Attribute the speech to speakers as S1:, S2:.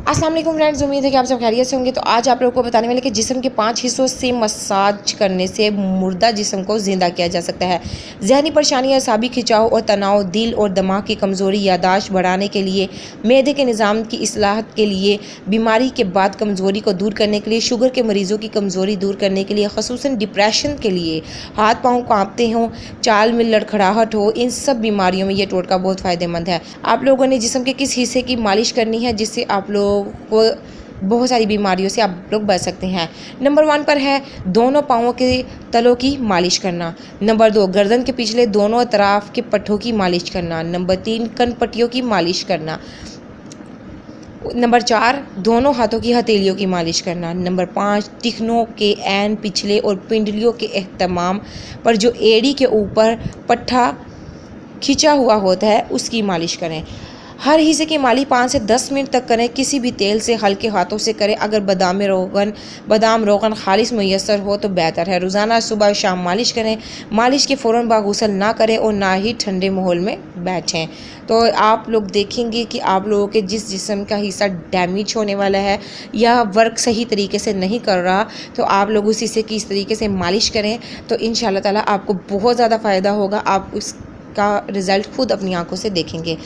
S1: अस्सलाम वालेकुम फ्रेंड्स, उम्मीद है कि आप सब खैरियत से होंगे। तो आज आप लोगों को बताने वाले कि जिस्म के 5 हिस्सों से मसाज करने से मुर्दा जिस्म को ज़िंदा किया जा सकता है। ज़हनी परेशानी, असाबी खिंचाव और तनाव, दिल और दिमाग की कमज़ोरी, यादाश्त बढ़ाने के लिए, मैदे के निज़ाम की इस्लाहत के लिए, बीमारी के बाद कमज़ोरी को दूर करने के लिए, शुगर के मरीज़ों की कमज़ोरी दूर करने के लिए, ख़ुसूसन डिप्रेशन के लिए, हाथ पाँव काँपते हों, चाल में लड़खड़ाहट हो, इन सब बीमारियों में ये टोटका बहुत फ़ायदेमंद है। आप लोगों ने जिस्म के किस हिस्से की मालिश करनी है जिससे आप लोग को बहुत सारी बीमारियों से आप लोग बच सकते हैं। नंबर 1 पर है दोनों पाँवों के तलों की मालिश करना। नंबर 2 गर्दन के पिछले दोनों तरफ के पट्टों की मालिश करना। नंबर 3 कनपट्टियों की मालिश करना। नंबर 4 दोनों हाथों की हथेलियों की मालिश करना। नंबर 5 टिखनों के ऐन पिछले और पिंडलियों के एहतमाम पर जो एड़ी के ऊपर पट्टा खिंचा हुआ होता है उसकी मालिश करें। हर हिस्से की मालिश 5 से 10 मिनट तक करें। किसी भी तेल से हल्के हाथों से करें। अगर बादाम रोगन खालिश मैसर हो तो बेहतर है। रोज़ाना सुबह शाम मालिश करें। मालिश के फ़ौरन बाद गुस्ल ना करें और ना ही ठंडे माहौल में बैठें। तो आप लोग देखेंगे कि आप लोगों के जिस जिस्म का हिस्सा डैमेज होने वाला है या वर्क सही तरीके से नहीं कर रहा, तो आप लोग उस हिस्से की इस तरीके से मालिश करें तो इंशाल्लाह ताला आपको बहुत ज़्यादा फ़ायदा होगा। आप उसका रिज़ल्ट खुद अपनी आंखों से देखेंगे।